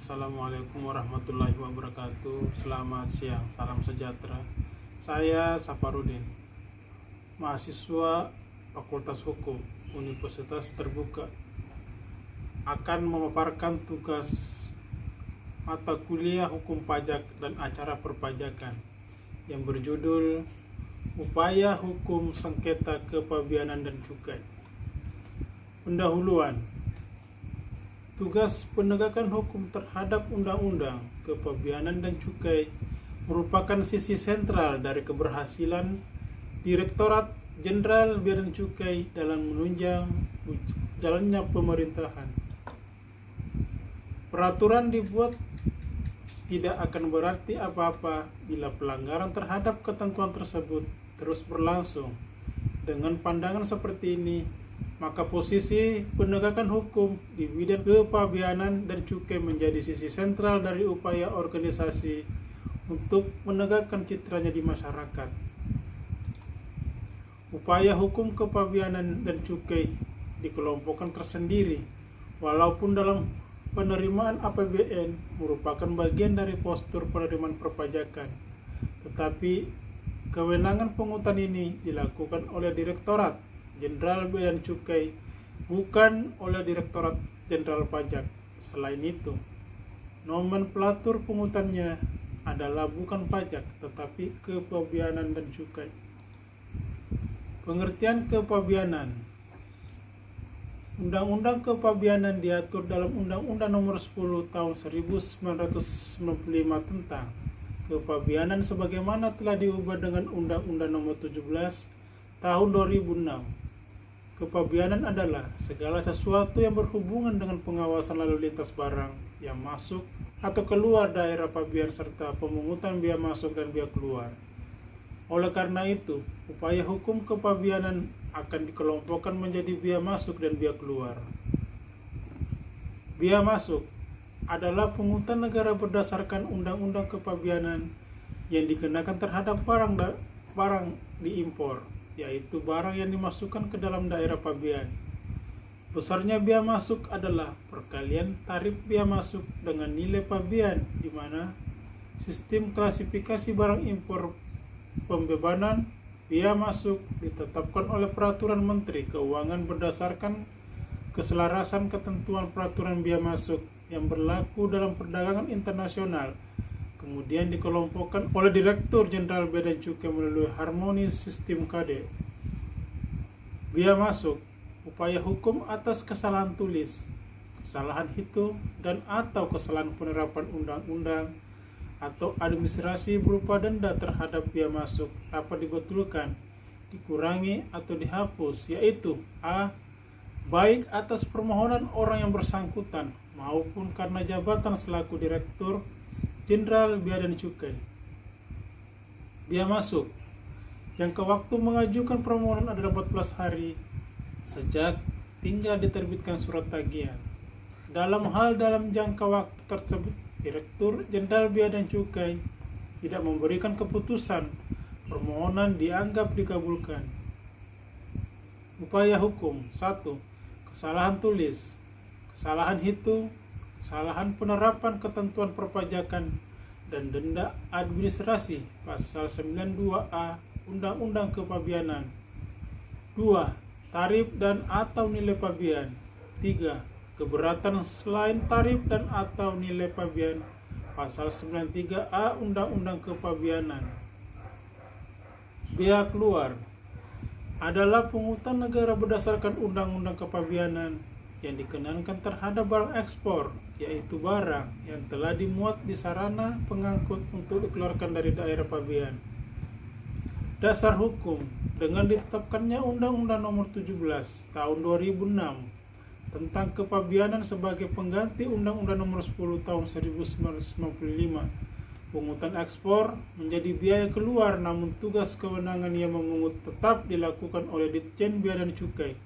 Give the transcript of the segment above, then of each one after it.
Assalamualaikum warahmatullahi wabarakatuh. Selamat siang, salam sejahtera. Saya Saparudin, mahasiswa Fakultas Hukum Universitas Terbuka, akan memaparkan tugas mata kuliah Hukum Pajak dan Acara Perpajakan yang berjudul Upaya Hukum Sengketa Kepabianan dan Cukai. Pendahuluan. Tugas penegakan hukum terhadap undang-undang kepabianan dan cukai merupakan sisi sentral dari keberhasilan Direktorat Jenderal Bea dan Cukai dalam menunjang jalannya pemerintahan. Peraturan dibuat tidak akan berarti apa-apa bila pelanggaran terhadap ketentuan tersebut terus berlangsung. Dengan pandangan seperti ini, maka posisi penegakan hukum di bidang kepabianan dan cukai menjadi sisi sentral dari upaya organisasi untuk menegakkan citranya di masyarakat. Upaya hukum kepabianan dan cukai dikelompokkan tersendiri, walaupun dalam penerimaan APBN merupakan bagian dari postur penerimaan perpajakan, tetapi kewenangan pungutan ini dilakukan oleh Direktorat Jenderal Bea dan Cukai, bukan oleh Direktorat Jenderal Pajak. Selain itu, nomenklatur pungutannya adalah bukan pajak, tetapi kepabianan dan cukai. Pengertian kepabianan. Undang-Undang Kepabianan diatur dalam Undang-Undang Nomor 10 Tahun 1995 tentang kepabianan sebagaimana telah diubah dengan Undang-Undang Nomor 17 Tahun 2006. Kepabianan adalah segala sesuatu yang berhubungan dengan pengawasan lalu lintas barang yang masuk atau keluar daerah pabian serta pemungutan biaya masuk dan biaya keluar. Oleh karena itu, upaya hukum kepabianan akan dikelompokkan menjadi biaya masuk dan biaya keluar. Biaya masuk adalah pungutan negara berdasarkan undang-undang kepabianan yang dikenakan terhadap barang diimpor, yaitu barang yang dimasukkan ke dalam daerah pabean. Besarnya biaya masuk adalah perkalian tarif biaya masuk dengan nilai pabean, di mana sistem klasifikasi barang impor pembebanan biaya masuk ditetapkan oleh Peraturan Menteri Keuangan berdasarkan keselarasan ketentuan peraturan biaya masuk yang berlaku dalam perdagangan internasional, kemudian dikelompokkan oleh Direktur Jenderal Bea dan Cukai melalui harmonis sistem KD. Biaya masuk, upaya hukum atas kesalahan tulis, kesalahan hitung, dan atau kesalahan penerapan undang-undang atau administrasi berupa denda terhadap biaya masuk dapat dibetulkan, dikurangi atau dihapus, yaitu A. Baik atas permohonan orang yang bersangkutan maupun karena jabatan selaku Direktur Jenderal Bea dan Cukai. Biaya masuk. Jangka waktu mengajukan permohonan adalah 14 hari sejak tinggal diterbitkan surat tagihan. Dalam jangka waktu tersebut, Direktur Jenderal Bea dan Cukai tidak memberikan keputusan, permohonan dianggap dikabulkan. Upaya hukum. 1. Kesalahan tulis, kesalahan hitung, kesalahan penerapan ketentuan perpajakan, dan denda administrasi pasal 92A Undang-Undang Kepabianan. 2. Tarif dan atau nilai pabean. 3. Keberatan selain tarif dan atau nilai pabean pasal 93A Undang-Undang Kepabianan. Biaya keluar adalah pungutan negara berdasarkan Undang-Undang Kepabianan yang dikenakan terhadap barang ekspor, yaitu barang yang telah dimuat di sarana pengangkut untuk dikeluarkan dari daerah pabean. Dasar hukum. Dengan ditetapkannya Undang-Undang Nomor 17 Tahun 2006 tentang kepabianan sebagai pengganti Undang-Undang Nomor 10 Tahun 1995, pungutan ekspor menjadi biaya keluar, namun tugas kewenangan yang memungut tetap dilakukan oleh Ditjen Bea dan Cukai.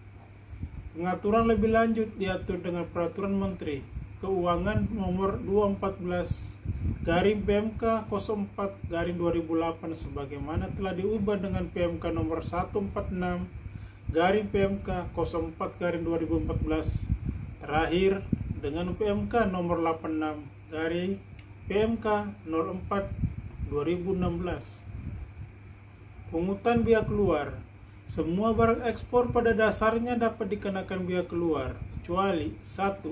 Pengaturan lebih lanjut diatur dengan Peraturan Menteri Keuangan Nomor 214/PMK 04/2008 sebagaimana telah diubah dengan PMK Nomor 146/PMK 04/2014, terakhir dengan PMK Nomor 86 garing PMK 04 2016. Pungutan biaya keluar. Semua barang ekspor pada dasarnya dapat dikenakan biaya keluar kecuali 1.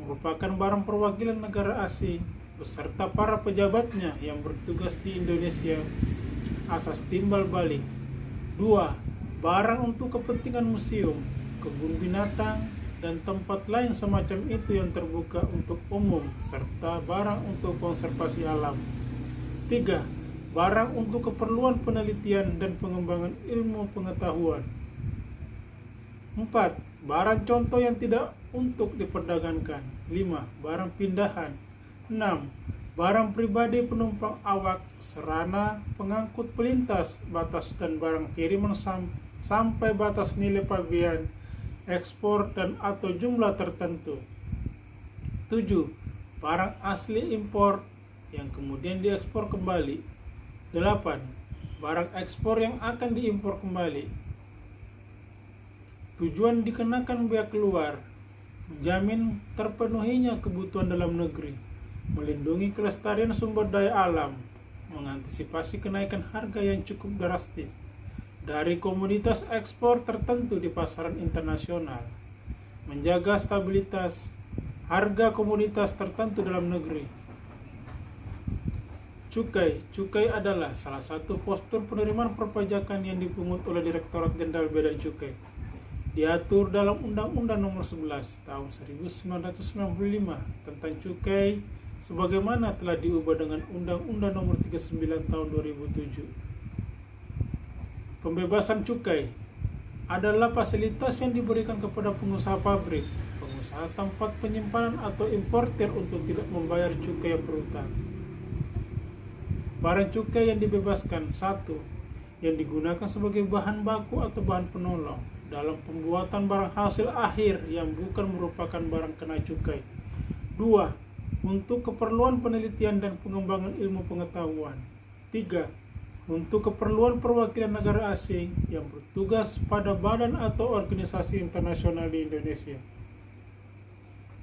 Merupakan barang perwakilan negara asing beserta para pejabatnya yang bertugas di Indonesia asas timbal balik. 2. Barang untuk kepentingan museum, kebun binatang, dan tempat lain semacam itu yang terbuka untuk umum, serta barang untuk konservasi alam. 3. Barang untuk keperluan penelitian dan pengembangan ilmu pengetahuan. 4. Barang contoh yang tidak untuk diperdagangkan. 5. Barang pindahan. 6. Barang pribadi penumpang awak, sarana pengangkut pelintas, batas dan barang kiriman sampai batas nilai pabean, ekspor dan atau jumlah tertentu. 7. Barang asli impor yang kemudian diekspor kembali. 8. Barang ekspor yang akan diimpor kembali. Tujuan dikenakan biaya keluar: menjamin terpenuhinya kebutuhan dalam negeri, melindungi kelestarian sumber daya alam, mengantisipasi kenaikan harga yang cukup drastis dari komoditas ekspor tertentu di pasaran internasional, menjaga stabilitas harga komoditas tertentu dalam negeri. Cukai adalah salah satu postur penerimaan perpajakan yang dipungut oleh Direktorat Jenderal Bea dan Cukai. Diatur dalam Undang-Undang Nomor 11 Tahun 1995 tentang cukai sebagaimana telah diubah dengan Undang-Undang Nomor 39 Tahun 2007. Pembebasan cukai adalah fasilitas yang diberikan kepada pengusaha pabrik, pengusaha tempat penyimpanan atau importer untuk tidak membayar cukai yang berhutang. Barang cukai yang dibebaskan: 1. Yang digunakan sebagai bahan baku atau bahan penolong dalam pembuatan barang hasil akhir yang bukan merupakan barang kena cukai. 2. Untuk keperluan penelitian dan pengembangan ilmu pengetahuan. 3. Untuk keperluan perwakilan negara asing yang bertugas pada badan atau organisasi internasional di Indonesia.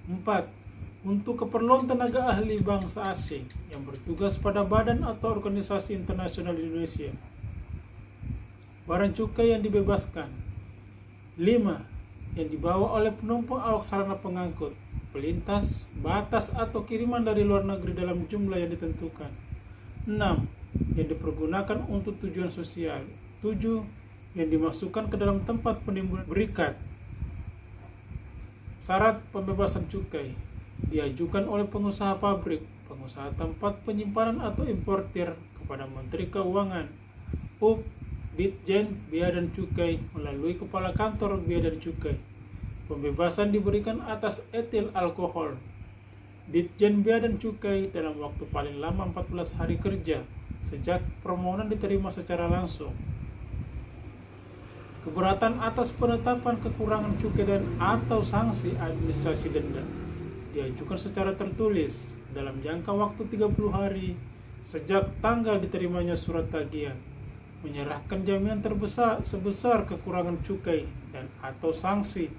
4. Untuk keperluan tenaga ahli bangsa asing yang bertugas pada badan atau organisasi internasional di Indonesia. Barang cukai yang dibebaskan: 5. Yang dibawa oleh penumpang awak sarana pengangkut, pelintas, batas atau kiriman dari luar negeri dalam jumlah yang ditentukan. 6. Yang dipergunakan untuk tujuan sosial. 7. Yang dimasukkan ke dalam tempat penimbunan berikat. Syarat pembebasan cukai diajukan oleh pengusaha pabrik, pengusaha tempat penyimpanan atau importir kepada Menteri Keuangan, UP, Ditjen Bea dan Cukai melalui Kepala Kantor Bea dan Cukai. Pembebasan diberikan atas etil alkohol. Ditjen Bea dan Cukai dalam waktu paling lama 14 hari kerja sejak permohonan diterima secara langsung. Keberatan atas penetapan kekurangan cukai dan atau sanksi administrasi denda diajukan secara tertulis dalam jangka waktu 30 hari sejak tanggal diterimanya surat tagihan, menyerahkan jaminan terbesar sebesar kekurangan cukai dan atau sanksi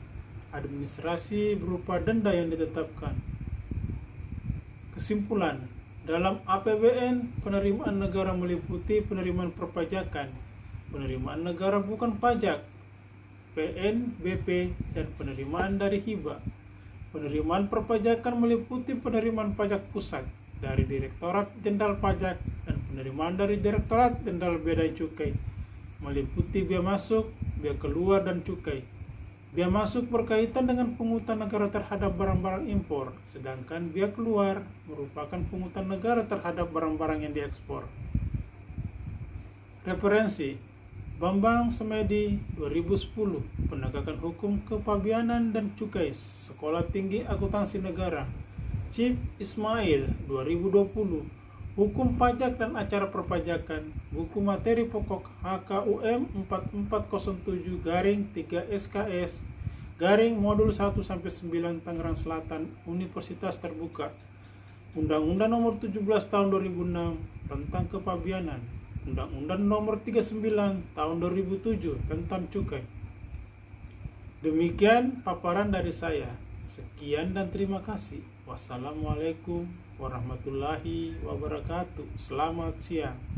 administrasi berupa denda yang ditetapkan. Kesimpulan: dalam APBN, penerimaan negara meliputi penerimaan perpajakan, penerimaan negara bukan pajak, PNBP, dan penerimaan dari hibah. Penerimaan perpajakan meliputi penerimaan pajak pusat dari Direktorat Jenderal Pajak dan penerimaan dari Direktorat Jenderal Bea dan Cukai, meliputi biaya masuk, biaya keluar, dan cukai. Biaya masuk berkaitan dengan pungutan negara terhadap barang-barang impor, sedangkan biaya keluar merupakan pungutan negara terhadap barang-barang yang diekspor. Referensi: Bambang Semedi 2010, Penegakan Hukum Kepabianan dan Cukai, Sekolah Tinggi Akuntansi Negara. Chief Ismail 2020, Hukum Pajak dan Acara Perpajakan, Buku Materi Pokok HKUM 4407-3 SKS Modul 1-9 Tangerang Selatan, Universitas Terbuka. Undang-Undang Nomor 17 Tahun 2006 tentang Kepabianan, Undang-Undang Nomor 39 Tahun 2007 tentang Cukai. Demikian paparan dari saya. Sekian dan terima kasih. Wassalamualaikum warahmatullahi wabarakatuh. Selamat siang.